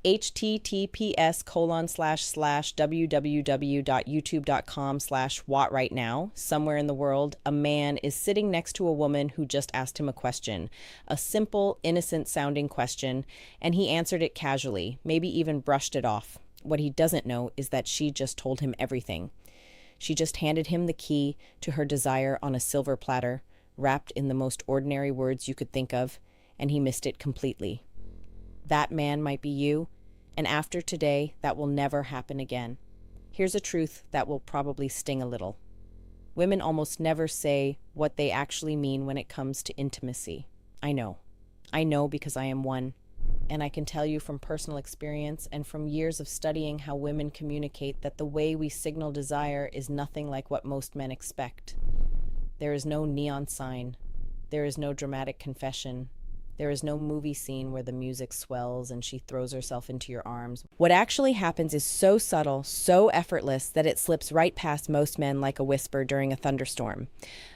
https://www.youtube.com/what right now, somewhere in the world, a man is sitting next to a woman who just asked him a question, a simple, innocent sounding question, and he answered it casually, maybe even brushed it off. What he doesn't know is that she just told him everything. She just handed him the key to her desire on a silver platter, wrapped in the most ordinary words you could think of, and he missed it completely. That man might be you, and after today, that will never happen again. Here's a truth that will probably sting a little. Women almost never say what they actually mean when it comes to intimacy. I know. I know because I am one. And I can tell you from personal experience and from years of studying how women communicate that the way we signal desire is nothing like what most men expect. There is no neon sign. There is no dramatic confession. There is no movie scene where the music swells and she throws herself into your arms. What actually happens is so subtle, so effortless, that it slips right past most men like a whisper during a thunderstorm.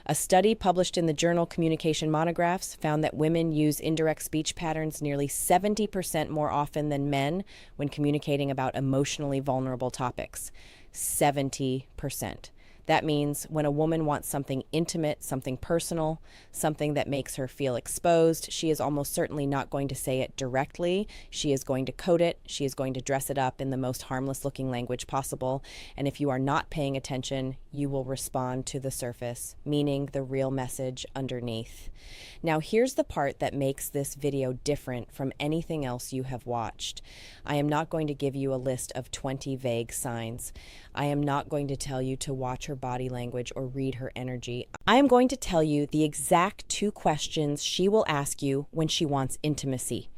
A study published in the journal Communication Monographs found that women use indirect speech patterns nearly 70% more often than men when communicating about emotionally vulnerable topics. 70%. That means when a woman wants something intimate, something personal, something that makes her feel exposed, she is almost certainly not going to say it directly. She is going to code it. She is going to dress it up in the most harmless looking language possible. And if you are not paying attention, you will respond to the surface, meaning the real message underneath. Now, here's the part that makes this video different from anything else you have watched. I am not going to give you a list of 20 vague signs. I am not going to tell you to watch her body language or read her energy. I am going to tell you the exact 2 questions she will ask you when she wants intimacy.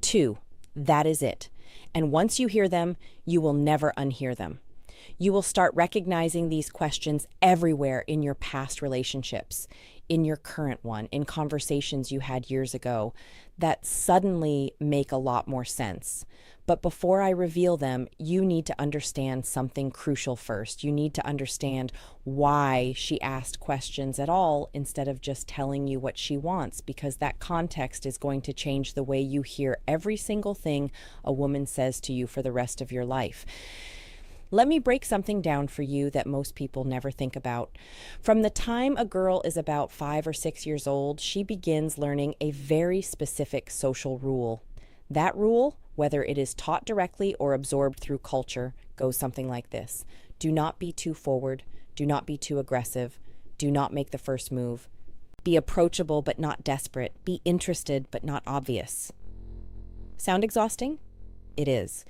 2, that is it. And once you hear them, you will never unhear them. You will start recognizing these questions everywhere in your past relationships, in your current one, in conversations you had years ago that suddenly make a lot more sense. But before I reveal them, you need to understand something crucial first. You need to understand why she asked questions at all instead of just telling you what she wants, because that context is going to change the way you hear every single thing a woman says to you for the rest of your life. Let me break something down for you that most people never think about. From the time a girl is about 5 or 6 years old, she begins learning a very specific social rule. That rule, whether it is taught directly or absorbed through culture, goes something like this. Do not be too forward. Do not be too aggressive. Do not make the first move. Be approachable but not desperate. Be interested but not obvious. Sound exhausting? It is.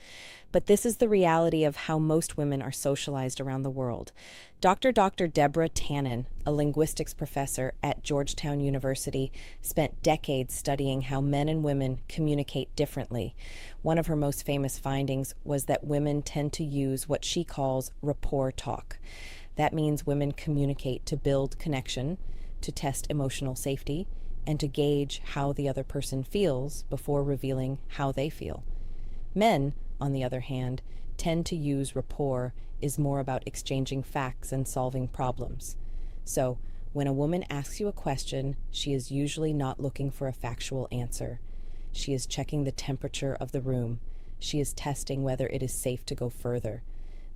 But this is the reality of how most women are socialized around the world. Dr. Deborah Tannen, a linguistics professor at Georgetown University, spent decades studying how men and women communicate differently. One of her most famous findings was that women tend to use what she calls rapport talk. That means women communicate to build connection, to test emotional safety, and to gauge how the other person feels before revealing how they feel. Men, on the other hand, tend to use rapport is more about exchanging facts and solving problems. So, when a woman asks you a question, she is usually not looking for a factual answer. She is checking the temperature of the room. She is testing whether it is safe to go further.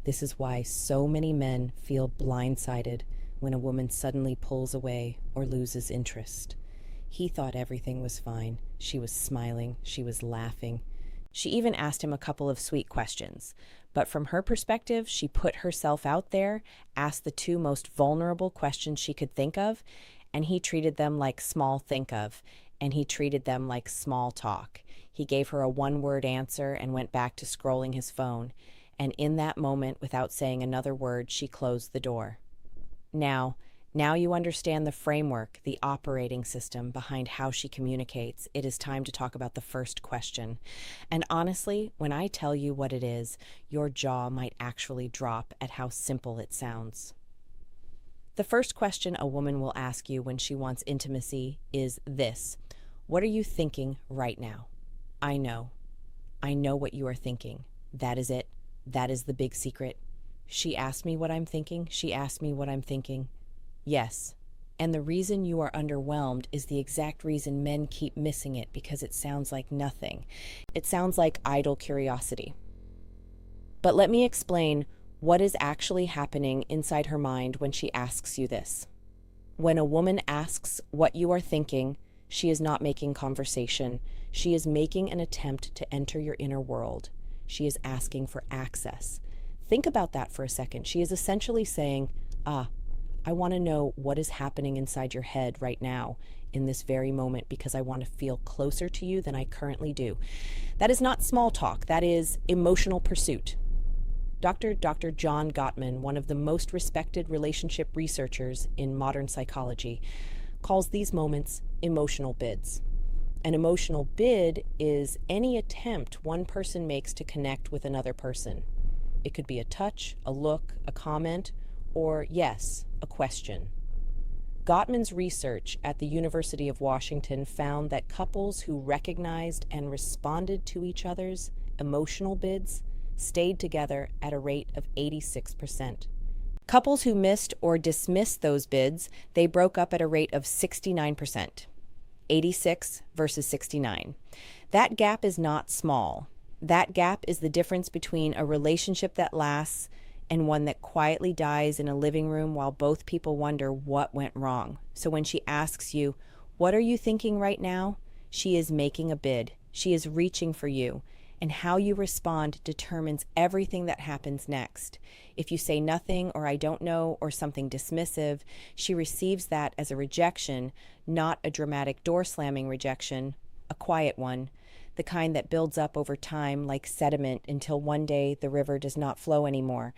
This is why so many men feel blindsided when a woman suddenly pulls away or loses interest. He thought everything was fine. She was smiling. She was laughing. She even asked him a couple of sweet questions. But from her perspective, she put herself out there, asked the 2 most vulnerable questions she could think of, and he treated them like small think of, and he treated them like small talk. He gave her a 1-word answer and went back to scrolling his phone. And in that moment, without saying another word, she closed the door. Now you understand the framework, the operating system behind how she communicates. It is time to talk about the first question. And honestly, when I tell you what it is, your jaw might actually drop at how simple it sounds. The first question a woman will ask you when she wants intimacy is this: what are you thinking right now? I know. I know what you are thinking. That is it. That is the big secret. She asked me what I'm thinking. She asked me what I'm thinking. Yes, And the reason you are underwhelmed is the exact reason men keep missing it, because it sounds like nothing. It sounds like idle curiosity. But let me explain what is actually happening inside her mind when she asks you this. When a woman asks what you are thinking, she is not making conversation. She is making an attempt to enter your inner world. She is asking for access. Think about that for a second. She is essentially saying, I want to know what is happening inside your head right now in this very moment, because I want to feel closer to you than I currently do. That is not small talk. That is emotional pursuit. Dr. John Gottman, one of the most respected relationship researchers in modern psychology, calls these moments emotional bids. An emotional bid is any attempt one person makes to connect with another person. It could be a touch, a look, a comment, or, yes, a question. Gottman's research at the University of Washington found that couples who recognized and responded to each other's emotional bids stayed together at a rate of 86%. Couples who missed or dismissed those bids, they broke up at a rate of 69%. 86 versus 69. That gap is not small. That gap is the difference between a relationship that lasts and one that quietly dies in a living room while both people wonder what went wrong. So when she asks you, "What are you thinking right now?" she is making a bid. She is reaching for you. And how you respond determines everything that happens next. If you say nothing, or "I don't know," or something dismissive, she receives that as a rejection, not a dramatic door-slamming rejection, a quiet one, the kind that builds up over time like sediment until one day the river does not flow anymore.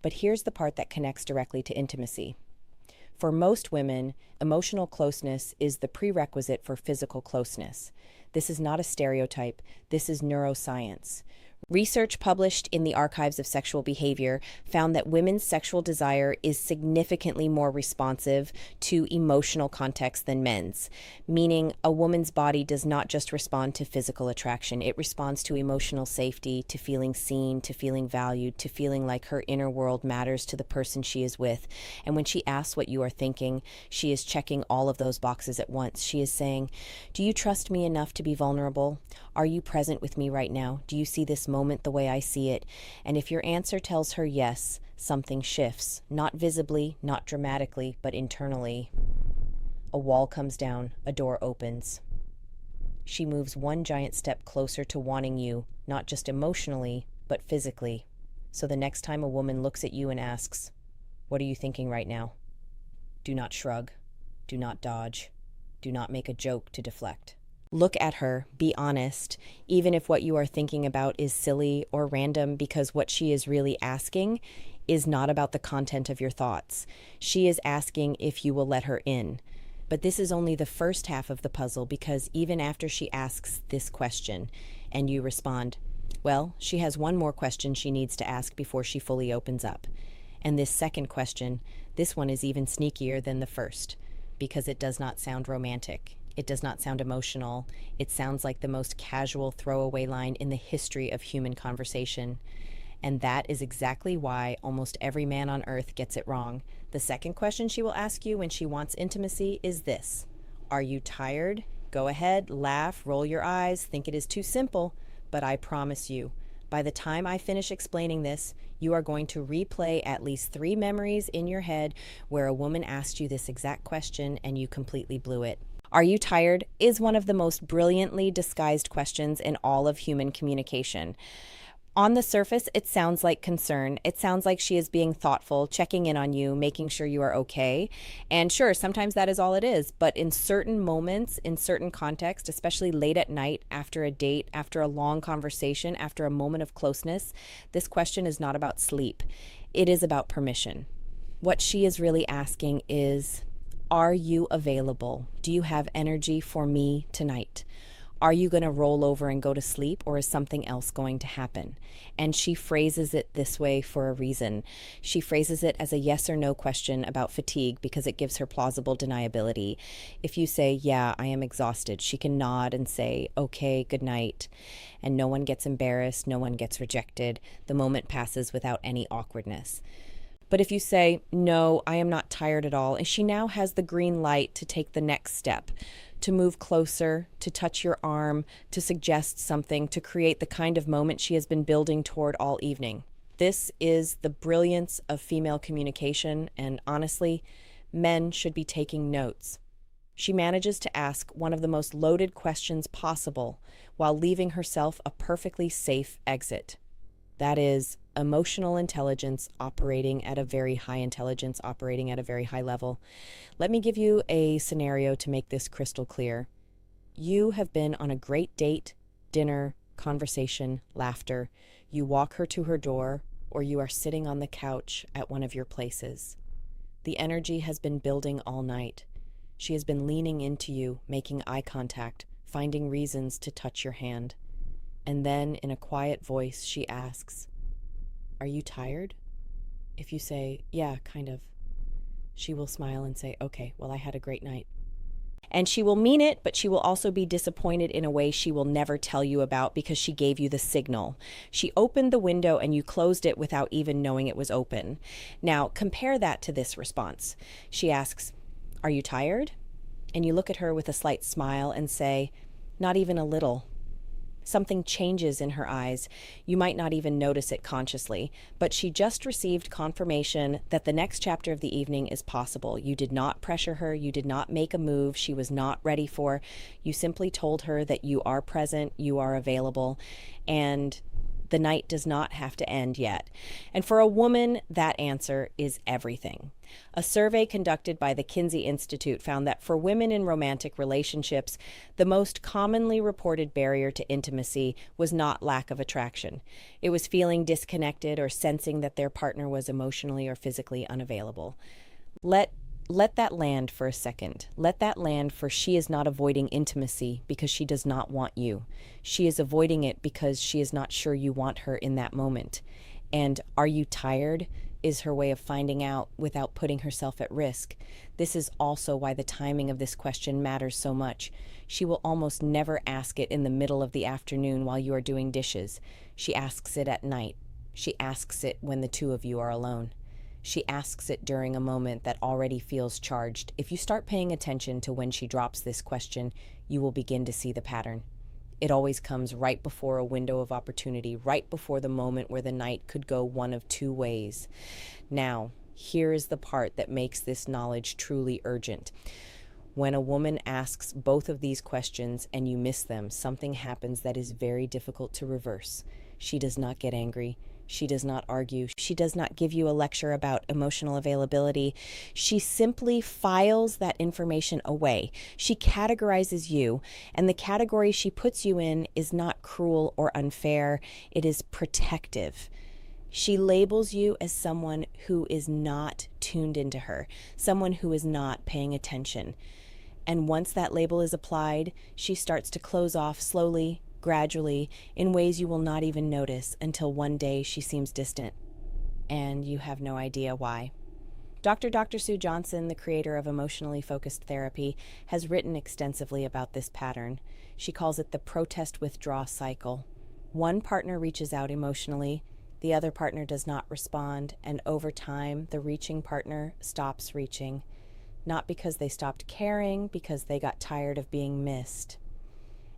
But here's the part that connects directly to intimacy. For most women, emotional closeness is the prerequisite for physical closeness. This is not a stereotype. This is neuroscience. Research published in the Archives of Sexual Behavior found that women's sexual desire is significantly more responsive to emotional context than men's, meaning a woman's body does not just respond to physical attraction. It responds to emotional safety, to feeling seen, to feeling valued, to feeling like her inner world matters to the person she is with. And when she asks what you are thinking, she is checking all of those boxes at once. She is saying, "Do you trust me enough to be vulnerable? Are you present with me right now? Do you see this moment the way I see it?" And if your answer tells her yes, something shifts, not visibly, not dramatically, but internally. A wall comes down, a door opens. She moves one giant step closer to wanting you, not just emotionally, but physically. So the next time a woman looks at you and asks, "What are you thinking right now?" do not shrug, do not dodge, do not make a joke to deflect. Look at her, be honest, even if what you are thinking about is silly or random, because what she is really asking is not about the content of your thoughts. She is asking if you will let her in. But this is only the first half of the puzzle, because even after she asks this question and you respond, well, she has one more question she needs to ask before she fully opens up. And this second question, this one is even sneakier than the first, because it does not sound romantic. It does not sound emotional. It sounds like the most casual throwaway line in the history of human conversation. And that is exactly why almost every man on earth gets it wrong. The second question she will ask you when she wants intimacy is this: "Are you tired?" Go ahead, laugh, roll your eyes, think it is too simple, but I promise you, by the time I finish explaining this, you are going to replay at least 3 memories in your head where a woman asked you this exact question and you completely blew it. "Are you tired?" is one of the most brilliantly disguised questions in all of human communication. On the surface, it sounds like concern. It sounds like she is being thoughtful, checking in on you, making sure you are okay. And sure, sometimes that is all it is. But in certain moments, in certain contexts, especially late at night, after a date, after a long conversation, after a moment of closeness, this question is not about sleep. It is about permission. What she is really asking is, are you available? Do you have energy for me tonight? Are you going to roll over and go to sleep, or is something else going to happen? And she phrases it this way for a reason. She phrases it as a yes or no question about fatigue because it gives her plausible deniability. If you say, "Yeah, I am exhausted," she can nod and say, "Okay, good night." And no one gets embarrassed, no one gets rejected. The moment passes without any awkwardness. But if you say, no, I am not tired at all, and she now has the green light to take the next step, to move closer, to touch your arm, to suggest something, to create the kind of moment she has been building toward all evening. This is the brilliance of female communication, and honestly, men should be taking notes. She manages to ask one of the most loaded questions possible while leaving herself a perfectly safe exit. That is emotional intelligence operating at a very high intelligence, operating at a very high level. Let me give you a scenario to make this crystal clear. You have been on a great date, dinner, conversation, laughter. You walk her to her door, or you are sitting on the couch at one of your places. The energy has been building all night. She has been leaning into you, making eye contact, finding reasons to touch your hand. And then, in a quiet voice, she asks, "Are you tired?" If you say, "Yeah, kind of," she will smile and say, "Okay, well, I had a great night." And she will mean it, but she will also be disappointed in a way she will never tell you about because she gave you the signal. She opened the window and you closed it without even knowing it was open. Now, compare that to this response. She asks, "Are you tired?" And you look at her with a slight smile and say, "Not even a little." Something changes in her eyes. You might not even notice it consciously, but she just received confirmation that the next chapter of the evening is possible. You did not pressure her. You did not make a move she was not ready for. You simply told her that you are present, you are available, and the night does not have to end yet. And for a woman, that answer is everything. A survey conducted by the Kinsey Institute found that for women in romantic relationships, the most commonly reported barrier to intimacy was not lack of attraction. It was feeling disconnected or sensing that their partner was emotionally or physically unavailable. Let that land for a second. Let that land, for she is not avoiding intimacy because she does not want you. She is avoiding it because she is not sure you want her in that moment. And "are you tired?" is her way of finding out without putting herself at risk. This is also why the timing of this question matters so much. She will almost never ask it in the middle of the afternoon while you are doing dishes. She asks it at night. She asks it when the two of you are alone. She asks it during a moment that already feels charged. If you start paying attention to when she drops this question, you will begin to see the pattern. It always comes right before a window of opportunity, right before the moment where the night could go one of two ways. Now, here is the part that makes this knowledge truly urgent. When a woman asks both of these questions and you miss them, something happens that is very difficult to reverse. She does not get angry. She does not argue. She does not give you a lecture about emotional availability. She simply files that information away. She categorizes you, and the category she puts you in is not cruel or unfair. It is protective. She labels you as someone who is not tuned into her, someone who is not paying attention. And once that label is applied, she starts to close off slowly, gradually, in ways you will not even notice until one day she seems distant, and you have no idea why. Dr. Sue Johnson, the creator of emotionally focused therapy, has written extensively about this pattern. She calls it the protest-withdraw cycle. One partner reaches out emotionally, the other partner does not respond, and over time, the reaching partner stops reaching. Not because they stopped caring, because they got tired of being missed.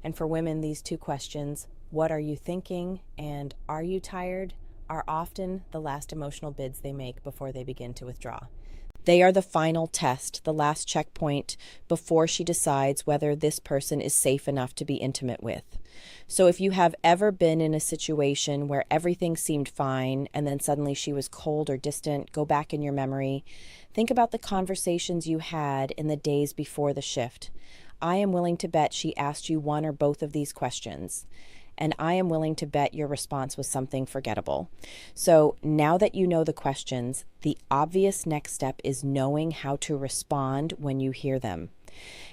And for women, these two questions, "What are you thinking?" and "Are you tired?" are often the last emotional bids they make before they begin to withdraw. They are the final test, the last checkpoint before she decides whether this person is safe enough to be intimate with. So if you have ever been in a situation where everything seemed fine and then suddenly she was cold or distant, go back in your memory. Think about the conversations you had in the days before the shift. I am willing to bet she asked you one or both of these questions, and I am willing to bet your response was something forgettable. So now that you know the questions, the obvious next step is knowing how to respond when you hear them.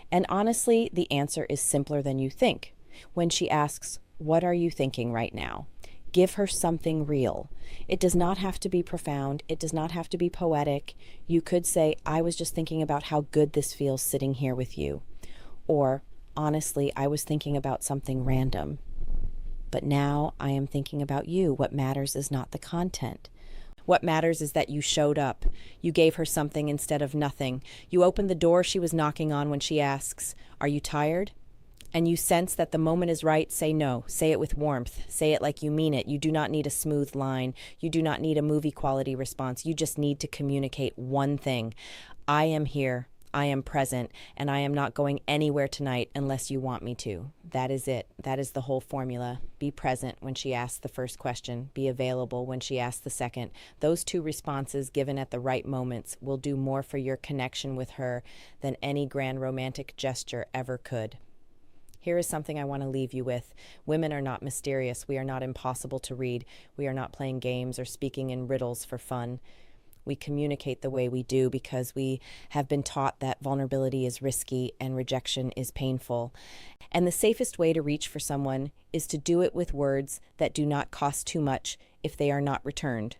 And honestly, the answer is simpler than you think. When she asks, "What are you thinking right now?" give her something real. It does not have to be profound. It does not have to be poetic. You could say, "I was just thinking about how good this feels sitting here with you." Or, "Honestly, I was thinking about something random. But now I am thinking about you. What matters is not the content." What matters is that you showed up. You gave her something instead of nothing. You opened the door she was knocking on when she asks, "Are you tired?" And you sense that the moment is right, say no. Say it with warmth. Say it like you mean it. You do not need a smooth line. You do not need a movie quality response. You just need to communicate one thing. I am here. I am present, and I am not going anywhere tonight unless you want me to. That is it. That is the whole formula. Be present when she asks the first question. Be available when she asks the second. Those two responses given at the right moments will do more for your connection with her than any grand romantic gesture ever could. Here is something I want to leave you with. Women are not mysterious. We are not impossible to read. We are not playing games or speaking in riddles for fun. We communicate the way we do because we have been taught that vulnerability is risky and rejection is painful. And the safest way to reach for someone is to do it with words that do not cost too much if they are not returned.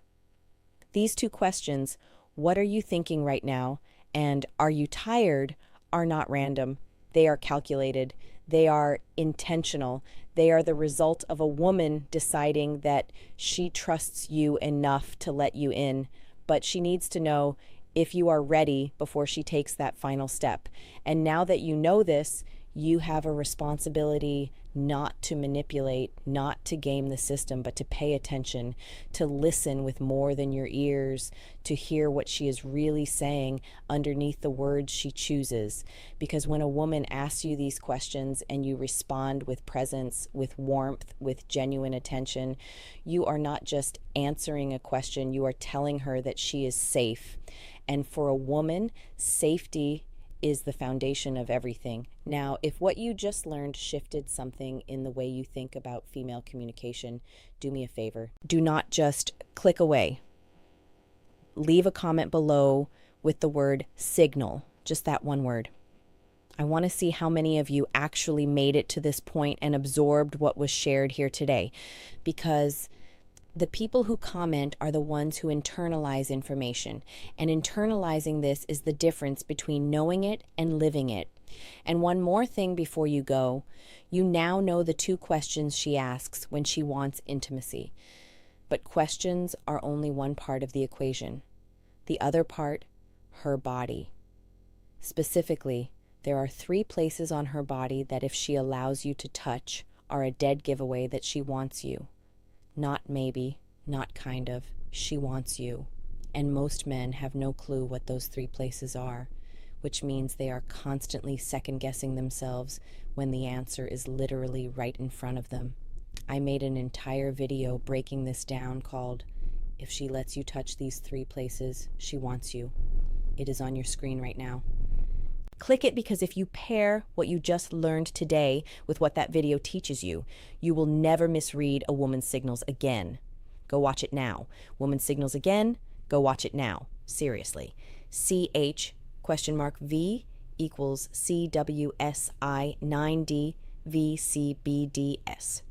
These two questions, what are you thinking right now, and are you tired, are not random. They are calculated. They are intentional. They are the result of a woman deciding that she trusts you enough to let you in, but she needs to know if you are ready before she takes that final step. And now that you know this, you have a responsibility not to manipulate, not to game the system, but to pay attention, to listen with more than your ears, to hear what she is really saying underneath the words she chooses. Because when a woman asks you these questions and you respond with presence, with warmth, with genuine attention, you are not just answering a question, you are telling her that she is safe. And for a woman, safety is the foundation of everything. Now, if what you just learned shifted something in the way you think about female communication, do me a favor. Do not just click away. Leave a comment below with the word signal, just that one word. I want to see how many of you actually made it to this point and absorbed what was shared here today, because the people who comment are the ones who internalize information, and internalizing this is the difference between knowing it and living it. And one more thing before you go, you now know the two questions she asks when she wants intimacy. But questions are only one part of the equation. The other part, her body. Specifically, there are 3 places on her body that if she allows you to touch are a dead giveaway that she wants you. Not maybe, not kind of, she wants you. And most men have no clue what those 3 places are, which means they are constantly second-guessing themselves when the answer is literally right in front of them. I made an entire video breaking this down called, "If She Lets You Touch These 3 Places, She Wants You." It is on your screen right now. Click it, because if you pair what you just learned today with what that video teaches you, you will never misread a woman's signals again. Go watch it now. Woman's signals again, go watch it now. Seriously. CH?V equals CWSI 9D VCBDS.